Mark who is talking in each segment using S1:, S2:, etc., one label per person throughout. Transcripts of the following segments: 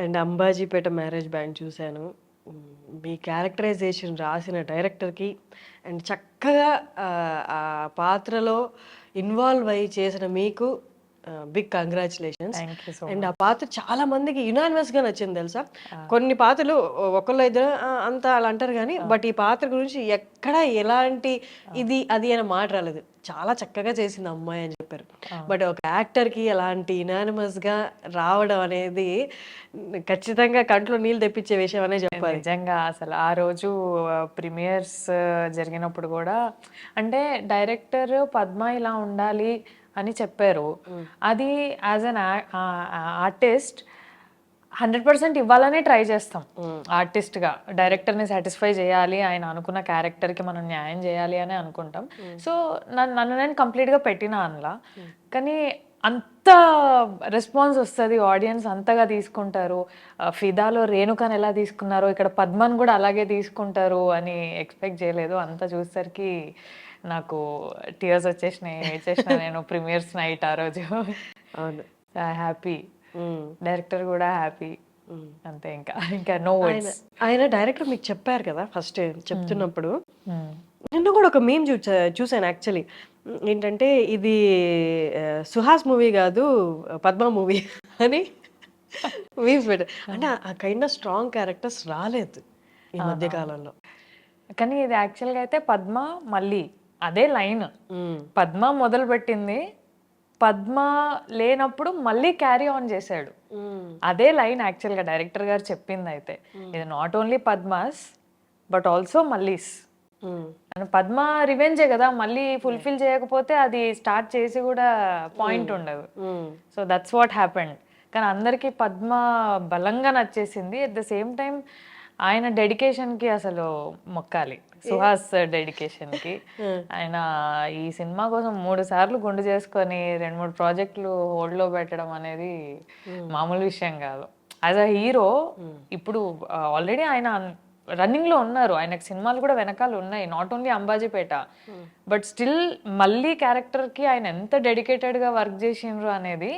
S1: And 'Ambajipeta marriage band' చూశాను. హ్మ్. మీ characterisation రాసిన డైరెక్టర్‌కి అండ్ చక్కగా ఆ పాత్రలో ఇన్వాల్వ్ అయ్యి చేసిన మీకు big congratulations.
S2: Thank you so
S1: and uh
S2: much.
S1: పాత్ర చాలా మందికి యునానిమస్‌గా నచ్చింది తెలుసా? కొన్ని పాత్రలు ఒకళ్ళో ఇద్దరు అంతా అలా అంటారు గానీ, బట్ ఈ పాత్ర గురించి ఎక్కడా ఎలాంటి ఇది, అది అని మాట రాలేదు. చాలా చక్కగా చేసింది ఆ అమ్మాయి అని చెప్పారు. బట్ ఒక యాక్టర్‌కి అలాంటి యునానిమస్‌గా రావడం అనేది ఖచ్చితంగా కంట్లో నీళ్ళు తెప్పించే విషయం అనే చెప్పాలి.
S2: నిజంగా అసలు ఆ రోజు ప్రీమియర్స్ జరిగినప్పుడు కూడా అంటే డైరెక్టర్ పద్మ ఇలా ఉండాలి అని చెప్పారు. అది యాజ్ అన్ ఆర్టిస్ట్ 100% ఇవ్వాలనే ట్రై చేస్తాం. ఆర్టిస్ట్గా డైరెక్టర్ని సాటిస్ఫై చేయాలి, ఆయన అనుకున్న క్యారెక్టర్కి మనం న్యాయం చేయాలి అని అనుకుంటాం. సో నన్ను నేను కంప్లీట్గా పెట్టిన అందులో. కానీ అంత రెస్పాన్స్ వస్తుంది, ఆడియన్స్ అంతగా తీసుకుంటారు. ఫిదాలో రేణుకాని ఎలా తీసుకున్నారో ఇక్కడ పద్మన్ కూడా అలాగే తీసుకుంటారు అని ఎక్స్పెక్ట్ చేయలేదు. అంత చూసేసరికి నాకు టీయర్స్ వచ్చేసినాయి, ఏడ్చేసిన నేను ప్రీమియర్స్ నైట్ ఆ రోజు.
S1: అవును.
S2: హ్యాపీ, డైరెక్టర్ కూడా హ్యాపీ. అంతే, ఇంకా ఇంకా నో వర్డ్స్.
S1: ఆయన డైరెక్టర్ మీకు చెప్పారు కదా ఫస్ట్ చెప్తున్నప్పుడు, నిన్న కూడా ఒక మీమ్ చూసాను యాక్చువల్లీ. ఏంటంటే ఇది సుహాస్ మూవీ కాదు పద్మ మూవీ అని మీమ్స్ పెట్టారు. అంటే ఆ కైండ్ ఆఫ్ స్ట్రాంగ్ క్యారెక్టర్స్ రాలేదు ఈ మధ్య కాలంలో.
S2: కానీ ఇది యాక్చువల్గా అయితే పద్మ మళ్ళీ అదే లైన్. పద్మ మొదలు పెట్టింది, పద్మ లేనప్పుడు మళ్ళీ క్యారీ ఆన్ చేశాడు. అదే లైన్ యాక్చువల్గా డైరెక్టర్ గారు చెప్పింది అయితే. ఇది not only Padmas but also Mallis. And Padma రివెంజే కదా, మళ్ళీ ఫుల్ఫిల్ చేయకపోతే అది స్టార్ట్ చేసి కూడా పాయింట్ ఉండదు. So that's what happened. కానీ అందరికీ పద్మ బలంగా నచ్చేసింది. అట్ ద సేమ్ టైం ఆయన డెడికేషన్కి అసలు మొక్కాలి, సుహాస్ డెడికేషన్కి. ఆయన ఈ సినిమా కోసం 3 సార్లు గుండు చేసుకొని 2-3 ప్రాజెక్టులు హోల్డ్లో పెట్టడం అనేది మామూలు విషయం కాదు. యాజ్ అ హీరో ఇప్పుడు ఆల్రెడీ ఆయన రన్నింగ్లో ఉన్నారు, ఆయనకు సినిమాలు కూడా వెనకాల ఉన్నాయి, not only Ambajipeta. But still మళ్ళీ క్యారెక్టర్కి ఆయన ఎంత డెడికేటెడ్గా వర్క్ చేసిండ్రు అనేది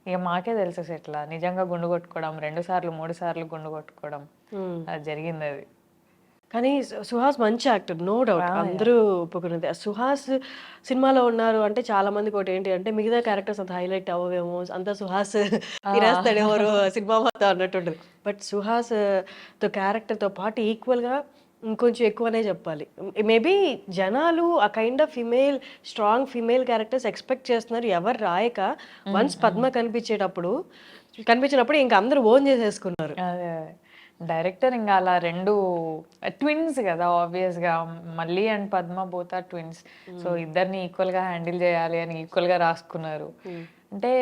S2: ఇక మాకే తెలుసు. ఎట్లా నిజంగా గుండు కొట్టుకోవడం, 2 సార్లు 3 సార్లు గుండు కొట్టుకోవడం అది జరిగింది. అది
S1: కానీ సుహాస్ మంచి యాక్టర్, నో డౌట్, అందరూ ఒప్పుకున్నది. సుహాస్ సినిమాలో ఉన్నారు అంటే చాలా మందికి ఒకటి ఏంటి అంటే మిగతా క్యారెక్టర్స్ అంత హైలైట్ అవ్వవేమో, అంత సుహాస్ తినేస్తాడేమో సినిమా మొత్తం అన్నట్టు ఉంటుంది. బట్ సుహాస్ తో క్యారెక్టర్తో పాటు ఈక్వల్గా ఇంకొంచెం ఎక్కువనే చెప్పాలి. మేబీ జనాలు ఆ kind of strong female characters expect చేస్తున్నారు, ఎవరు రాయక వన్స్ పద్మ కనిపించినప్పుడు ఇంకా అందరూ ఓన్ చేసేసుకున్నారు.
S2: అదే డైరెక్టర్ ఇంకా అలా 2 ట్విన్స్ కదా, ఆబ్వియస్గా మళ్ళీ and Padma both are twins. So ఇద్దరిని ఈక్వల్గా హ్యాండిల్ చేయాలి అని ఈక్వల్గా రాసుకున్నారు. అంటే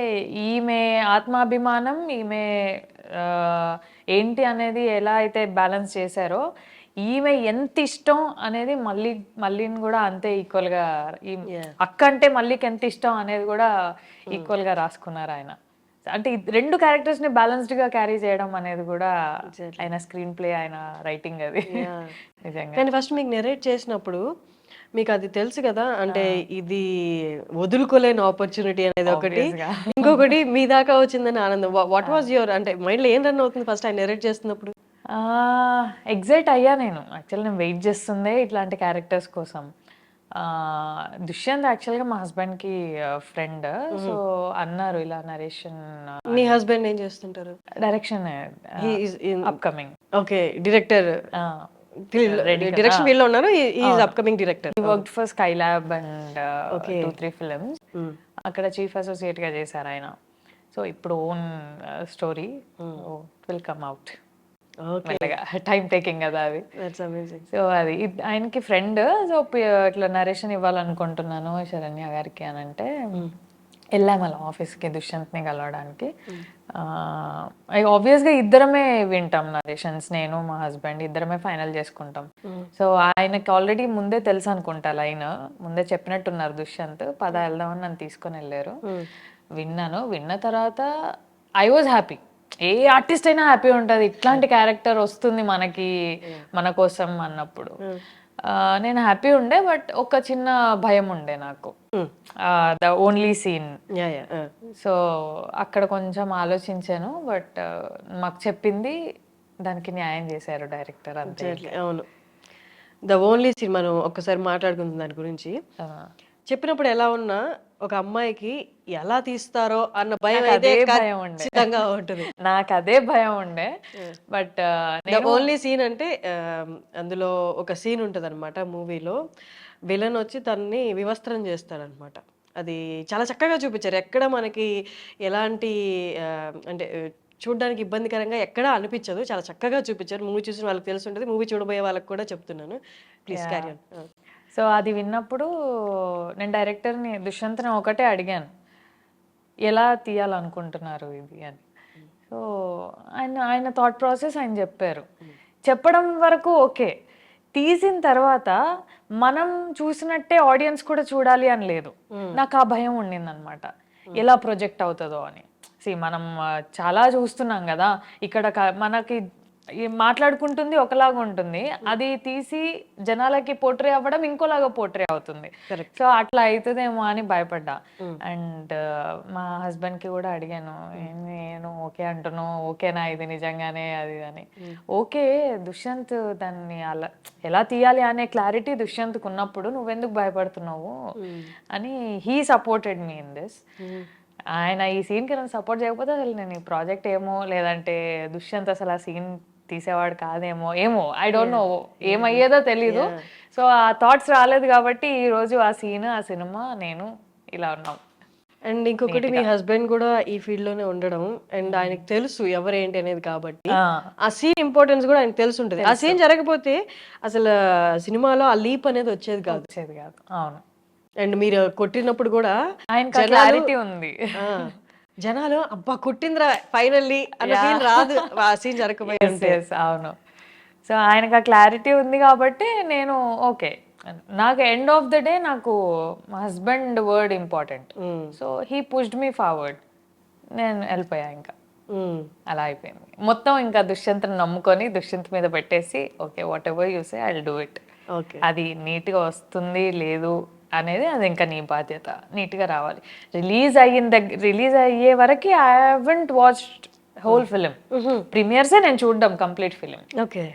S2: ఈమె ఆత్మాభిమానం, ఈమె ఏంటి అనేది ఎలా అయితే బ్యాలెన్స్ చేశారో, ఈమె ఎంత ఇష్టం అనేది మళ్ళీని కూడా అంతే ఈక్వల్గా, అక్క అంటే మళ్ళీకి ఎంత ఇష్టం అనేది కూడా ఈక్వల్గా రాసుకున్నారు ఆయన. అంటే 2 క్యారెక్టర్స్ ని బ్యాలెన్స్డ్ గా క్యారీ చేయడం అనేది కూడా ఆయన స్క్రీన్ ప్లే, ఆయన రైటింగ్ అది నిజంగా.
S1: కానీ ఫస్ట్ మీకు నెరేట్ చేసినప్పుడు మీకు అది తెలుసు కదా, అంటే ఇది వదులుకోలేని ఆపర్చునిటీ అనేది ఒకటి, ఇంకొకటి మీ దాకా వచ్చిందని ఆనందం. వాట్ వాజ్ యువర్, అంటే మైండ్లో ఏం రన్ అవుతుంది ఫస్ట్ ఆయన నెరేట్ చేస్తున్నప్పుడు?
S2: ఎగ్జైట్ అయ్యా నేను. యాక్చువల్లీ నేను వెయిట్ చేస్తుందే ఇట్లాంటి క్యారెక్టర్స్ కోసం. దుష్యంత్ యాక్చువల్గా మా హస్బెండ్కి ఫ్రెండ్. సో అన్నారు ఇలా నరేషన్.
S1: మీ హస్బెండ్ ఏం చేస్తుంటారు?
S2: Direction upcoming.
S1: Okay, director direction field లో ఉన్నారు. Is upcoming director.
S2: He worked for Skylab and 2-3 films. అక్కడ చీఫ్ అసోసియేట్ గా చేశారు ఆయన. సో ఇప్పుడు own story will come out. Time taking కదా అది. సో అది ఆయనకి ఫ్రెండ్. సో ఇట్లా నరేషన్ ఇవ్వాలనుకుంటున్నాను శరణ్య గారికి అని అంటే వెళ్ళాం అలా ఆఫీస్కి దుష్యంత్ని కలవడానికి. ఆబ్వియస్గా ఇద్దరమే వింటాం నరేషన్స్, నేను మా హస్బెండ్ ఇద్దరమే ఫైనల్ చేసుకుంటాం. సో ఆయనకి ఆల్రెడీ ముందే తెలుసు అనుకుంటా, లైన్ ముందే చెప్పినట్టున్నారు దుష్యంత్, పద వెళ్దామని నన్ను తీసుకొని వెళ్ళారు. విన్న తర్వాత I was happy. A artist అయినా హ్యాపీ ఉంటుంది, ఇట్లాంటి క్యారెక్టర్ వస్తుంది మనకి మన కోసం అన్నప్పుడు. నేను హ్యాపీ ఉండే, బట్ ఒక చిన్న భయం ఉండే నాకు, the only scene.
S1: Yeah yeah
S2: so అక్కడ కొంచెం ఆలోచించాను, బట్ మాకు చెప్పింది దానికి న్యాయం చేశారు డైరెక్టర్ అంతే.
S1: అవును. ద ఓన్లీ సీన్ మనం ఒక్కసారి మాట్లాడుకుందాం దాని గురించి. చెప్పినప్పుడు ఎలా ఉన్నా ఒక అమ్మాయికి ఎలా తీస్తారో అన్న భయం అయితే
S2: భయం ఉండే,
S1: ఖచ్చితంగా ఉంటుంది.
S2: నాకు అదే భయం ఉండే. బట్
S1: ద ఓన్లీ సీన్ అంటే అందులో ఒక సీన్ ఉంటుంది అనమాట మూవీలో. విలన్ వచ్చి తనని వివస్త్రం చేస్తాడనమాట. అది చాలా చక్కగా చూపించారు. ఎక్కడ మనకి ఎలాంటి అంటే చూడడానికి ఇబ్బందికరంగా ఎక్కడా అనిపించదు. చాలా చక్కగా చూపించారు. మూవీ చూసిన వాళ్ళకి తెలిసి ఉంటుంది, మూవీ చూడబోయే వాళ్ళకి కూడా చెప్తున్నాను. Please carry on.
S2: సో అది విన్నప్పుడు నేను డైరెక్టర్ని, దుష్యంత్ని ఒకటే అడిగాను, ఎలా తీయాలనుకుంటున్నారు ఇది అని. సో ఆయన థాట్ ప్రాసెస్ ఆయన చెప్పారు. చెప్పడం వరకు ఓకే, తీసిన తర్వాత మనం చూసినట్టే ఆడియన్స్ కూడా చూడాలి అని లేదు. నాకు ఆ భయం ఉండింది అనమాట, ఎలా ప్రొజెక్ట్ అవుతుందో అని. మనం చాలా చూస్తున్నాం కదా, ఇక్కడ మనకి మాట్లాడుకుంటుంది ఒకలాగా ఉంటుంది, అది తీసి జనాలకి పోర్ట్రే అవ్వడం ఇంకోలాగా పోర్ట్రే అవుతుంది. సో అట్లా అవుతుందేమో అని భయపడ్డా. అండ్ మా హస్బెండ్ కి కూడా అడిగాను, నేను ఓకే అంటున్నాను, ఓకేనా ఇది నిజంగానే అది అని. ఓకే, దుష్యంత్ దాన్ని అలా ఎలా తీయాలి అనే క్లారిటీ దుష్యంత్కు ఉన్నప్పుడు నువ్వెందుకు భయపడుతున్నావు అని he supported me in this. ఆయన ఈ సీన్కి నన్ను సపోర్ట్ చేయకపోతే అసలు నేను ఈ ప్రాజెక్ట్ ఏమో, లేదంటే దుష్యంత్ అసలు ఆ సీన్ తీసేవాడు కాదేమో, ఏమో ఐ డోంట్ నో, ఏమయ్యేదో తెలీదు. సో ఆ థాట్స్ రాలేదు కాబట్టి ఈ రోజు ఆ సీన్, ఆ సినిమా, నేను ఇలా ఉన్నాం.
S1: అండ్ ఇంకొకటి, మీ హస్బెండ్ కూడా ఈ ఫీల్డ్ లోనే ఉండడం, అండ్ ఆయనకు తెలుసు ఎవరేంటి అనేది, కాబట్టి ఆ సీన్ ఇంపార్టెన్స్ కూడా ఆయనకు తెలిసి ఉంటుంది. ఆ సీన్ జరగకపోతే అసలు సినిమాలో ఆ లీప్ అనేది వచ్చేది కాదు.
S2: అవును.
S1: అండ్ మీరు కొట్టినప్పుడు కూడా
S2: ఆయనకు క్లారిటీ ఉంది,
S1: జనాలు అబ్బా కొట్టిందిరా ఫైనల్లీ అన్న ఫీల్ రాదు ఆ సీన్ జరగకపోతే.
S2: అవును. సో ఆయనకు ఆ క్లారిటీ ఉంది కాబట్టి నేను ఓకే. నాకు ఎండ్ ఆఫ్ ద డే నాకు మా husband word important. So he pushed me forward, నేను వెళ్ళిపోయా. ఇంకా అలా అయిపోయింది మొత్తం. ఇంకా దుష్యంత్ని నమ్ముకొని దుష్యంత్ మీద పెట్టేసి, okay what ever you say I will do it. అది నీట్గా వస్తుంది లేదు అనేది అది ఇంకా నీ బాధ్యత, నీట్గా రావాలి. రిలీజ్ అయ్యే వరకు I haven't watched whole film. ప్రీమియర్సే నేను చూడడం, కంప్లీట్ ఫిలిం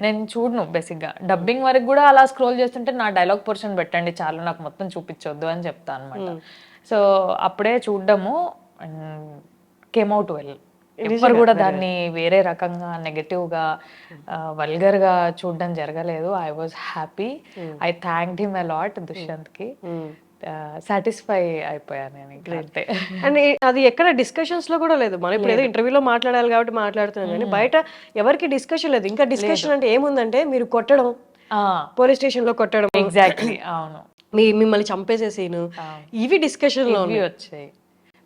S2: నేను చూడను బేసిక్గా. డబ్బింగ్ వరకు కూడా అలా స్క్రోల్ చేస్తుంటే నా డైలాగ్ పోర్షన్ పెట్టండి చాలు, నాకు మొత్తం చూపించొద్దు అని చెప్తా అనమాట. సో అప్పుడే చూడడము, కేమ్ అవుట్ వెల్. ఎవ్వరు కూడా దాన్ని వేరే రకంగా నెగటివ్గా వల్గర్గా చూడడం జరగలేదు. I was happy. I thanked him a lot, దుష్యంత్కి. సాటిస్ఫై అయిపోయాను నేను. అంతే.
S1: అండ్ అది ఎక్కడ డిస్కషన్స్ లో కూడా లేదు. మనం ఇప్పుడు ఏదో ఇంటర్వ్యూలో మాట్లాడాలి కాబట్టి మాట్లాడుతున్నాం, కానీ బయట ఎవరికి డిస్కషన్ లేదు. ఇంకా డిస్కషన్ అంటే ఏముందంటే మీరు కొట్టడం, పోలీస్ స్టేషన్ లో కొట్టడం,
S2: ఎగ్జాక్ట్లీ. అవును.
S1: మిమ్మల్ని చంపేసే సీన్, ఇవి డిస్కషన్ లో
S2: వచ్చాయి.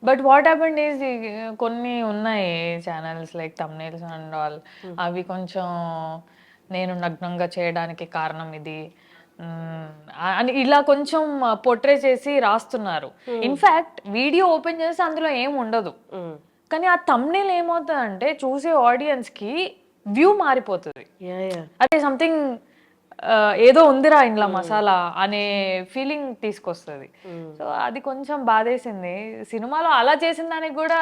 S2: బట్ వాట్ హ్యాపెండ్ ఈజ్, కొన్ని ఉన్నాయి channels like thumbnails and all, అవి కొంచెం నేను నగ్నంగా చేయడానికి కారణం ఇది అని ఇలా కొంచెం పోర్ట్రే చేసి రాస్తున్నారు. ఇన్ఫాక్ట్ వీడియో ఓపెన్ చేస్తే అందులో ఏం ఉండదు, కానీ ఆ థంబ్నెయిల్ ఏమవుతుందంటే చూసే ఆడియన్స్ కి వ్యూ మారిపోతుంది. అదే సంథింగ్ ఏదో ఉందిరా ఇంట్లో మసాలా అనే ఫీలింగ్ తీసుకొస్తుంది. సో అది కొంచెం బాధేసింది. సినిమాలో అలా చేసిన దానికి కూడా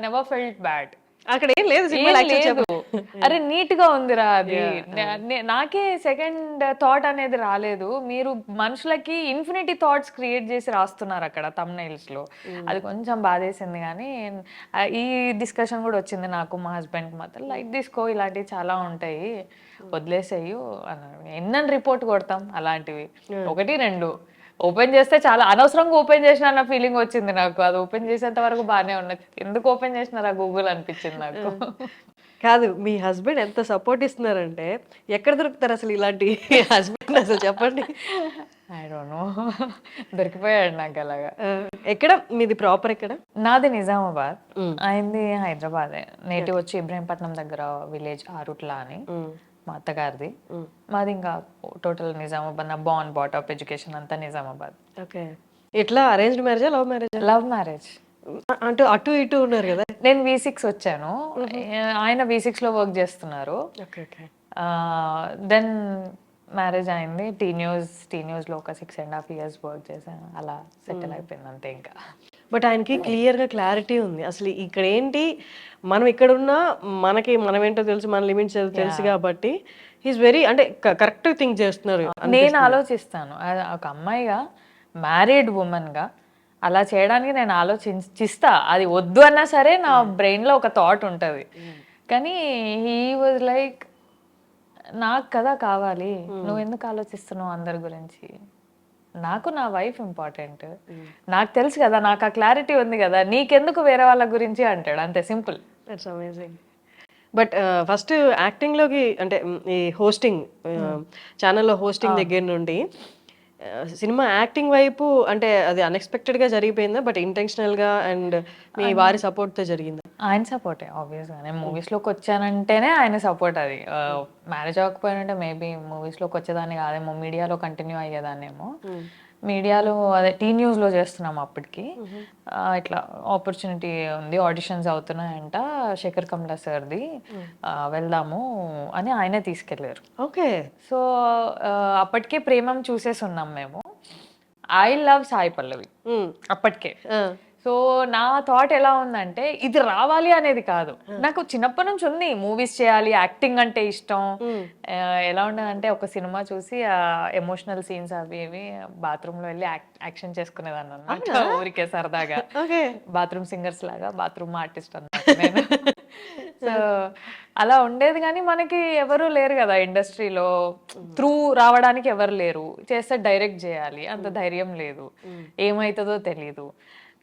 S2: నెవర్ ఫెల్ట్ బ్యాడ్.
S1: అక్కడ ఏం లేదు,
S2: అరే నీట్ గా ఉందిరా అది. నాకే సెకండ్ థాట్ అనేది రాలేదు. మీరు మనుషులకి ఇన్ఫినిటీ థాట్స్ క్రియేట్ చేసి రాస్తున్నారు అక్కడ థంబ్నెయిల్స్ లో. అది కొంచెం బాధేసింది. కానీ ఈ డిస్కషన్ కూడా వచ్చింది నాకు మా హస్బెండ్ కి మాత్రం, లైట్ తీసుకో, ఇలాంటివి చాలా ఉంటాయి, వదిలేసేయు అన్నాడు. ఎన్నని రిపోర్ట్ కొడతాం అలాంటివి, ఒకటి రెండు ఓపెన్ చేస్తే చాలా అనవసరంగా ఓపెన్ చేసిన అన్న ఫీలింగ్ వచ్చింది నాకు. అది ఓపెన్ చేసేంత వరకు బాగానే ఉన్నది, ఎందుకు ఓపెన్ చేసినారా గూగుల్ అనిపించింది నాకు.
S1: కాదు, మీ హస్బెండ్ ఎంత సపోర్ట్ ఇస్తున్నారంటే ఎక్కడ దొరుకుతారు అసలు ఇలాంటి హస్బెండ్, అసలు చెప్పండి.
S2: ఐ డోంట్ నో, దొరికిపోయాడు నాకు అలాగా.
S1: ఎక్కడ మీది ప్రాపర్ ఎక్కడ?
S2: నాది నిజామాబాద్, అయింది హైదరాబాదే. నేటివ్ వచ్చి ఇబ్రహీంపట్నం దగ్గర విలేజ్ ఆరుట్లా అని మా అత్తగారిది. మాది ఇంకా టోటల్ నిజామాబాద్. నా బాన్ బాటప్ ఎడ్యుకేషన్ అంతా నిజామాబాద్.
S1: ఓకే. ఎట్లా అరేంజ్డ్ మ్యారేజా లవ్ మ్యారేజా?
S2: Love marriage.
S1: అంటే అటు ఇటు ఉన్నారు కదా.
S2: నేను V6 వచ్చాను, ఆయన V6 లో వర్క్ చేస్తున్నారు. దెన్ మ్యారేజ్ అయింది, టీ న్యూస్లో ఒక 6.5 years వర్క్ చేశాను, అలా సెటిల్ అయిపోయింది అంతే ఇంకా.
S1: బట్ ఆయనకి క్లియర్గా క్లారిటీ ఉంది అసలు ఇక్కడ ఏంటి, మనం ఇక్కడున్నా మనకి మనం ఏంటో తెలుసు, మన లిమిట్స్ తెలుసు కాబట్టి హీస్ వెరీ అంటే కరెక్ట్ థింక్ చేస్తున్నారు.
S2: నేను ఆలోచిస్తాను ఒక అమ్మాయిగా, మ్యారీడ్ ఉమెన్గా అలా చేయడానికి నేను ఆలోచిస్తా. అది వద్దు అన్నా సరే నా బ్రెయిన్లో ఒక థాట్ ఉంటుంది. కానీ హీ వాజ్ లైక్, నాకు కదా కావాలి, నువ్వు ఎందుకు ఆలోచిస్తున్నావు అందరి గురించి, నాకు నా వైఫ్ ఇంపార్టెంట్, నాకు తెలుసు కదా, నాకు ఆ క్లారిటీ ఉంది కదా, నీకెందుకు వేరే వాళ్ళ గురించి అంటాడు, అంతే simple.
S1: That's amazing. But first యాక్టింగ్లోకి అంటే ఈ హోస్టింగ్ ఛానల్లో హోస్టింగ్ దగ్గర నుండి సినిమా యాక్టింగ్ వైపు అంటే అది అన్ఎక్స్పెక్టెడ్గా జరిగిపోయిందా, బట్ ఇంటెన్షనల్గా అండ్ మీ వారి సపోర్ట్తో జరిగిందా?
S2: ఆయన సపోర్టే ఆబ్వియస్గా. నేను మూవీస్లోకి వచ్చానంటేనే ఆయన సపోర్ట్. అది మ్యారేజ్ అవ్వకపోయినంటే మేబీ మూవీస్లోకి వచ్చేదాన్ని కాదేమో, మీడియాలో కంటిన్యూ అయ్యేదాన్నేమో. మీడియాలో అదే టీ న్యూస్లో చేస్తున్నాం అప్పటికి. ఇట్లా ఆపర్చునిటీ ఉంది, ఆడిషన్స్ అవుతున్నాయంట శేఖర్ కమలా సార్ది, వెళ్దాము అని ఆయనే తీసుకెళ్ళారు.
S1: ఓకే.
S2: సో అప్పటికే ప్రేమం చూసేసి ఉన్నాం మేము. ఐ లవ్ సాయి పల్లవి అప్పటికే. సో నా థాట్ ఎలా ఉందంటే, ఇది రావాలి అనేది కాదు, నాకు చిన్నప్పటి నుంచి ఉంది మూవీస్ చేయాలి, యాక్టింగ్ అంటే ఇష్టం. ఎలా ఉండదంటే ఒక సినిమా చూసి ఎమోషనల్ సీన్స్ అవి ఇవి బాత్రూంలో వెళ్ళి యాక్షన్ చేసుకునేదాన్ని అన్నమాట, ఊరికే సరదాగా. బాత్రూమ్ సింగర్స్ లాగా బాత్రూమ్ ఆర్టిస్ట్ అన్నమాట నేను. సో అలా ఉండేది. కానీ మనకి ఎవరు లేరు కదా ఇండస్ట్రీలో, త్రూ రావడానికి ఎవరు లేరు, చేస్తే డైరెక్ట్ చేయాలి, అంత ధైర్యం లేదు, ఏమవుతుందో తెలీదు.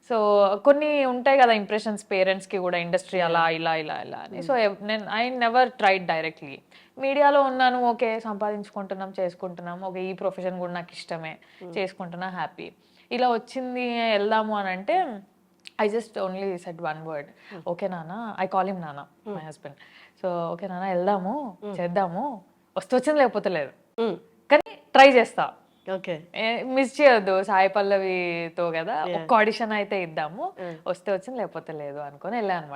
S2: సో కొన్ని ఉంటాయి కదా ఇంప్రెషన్స్ పేరెంట్స్కి కూడా, ఇండస్ట్రీ అలా ఇలా ఇలా ఇలా అని. సో నేను ఐ నెవర్ ట్రైడ్ డైరెక్ట్లీ. మీడియాలో ఉన్నాను, ఓకే సంపాదించుకుంటున్నాం, చేసుకుంటున్నాం, ఓకే ఈ ప్రొఫెషన్ కూడా నాకు ఇష్టమే, చేసుకుంటున్నా, హ్యాపీ. ఇలా వచ్చింది వెళ్దాము అని అంటే I just only said one word, okay నాన్న. ఐ కాల్ హిమ్ నాన్న, మై హస్బెండ్. సో ఓకే నాన్న వెళ్దాము, చేద్దాము, వస్తే వచ్చింది లేకపోతే లేదు, కానీ ట్రై చేస్తా,
S1: ఓకే
S2: మిస్ చేయొద్దు, సాయి పల్లవితో కదా, ఒక్క ఆడిషన్ అయితే ఇద్దాము, వస్తే వచ్చింది లేకపోతే లేదు అనుకొని వెళ్ళా అనమాట.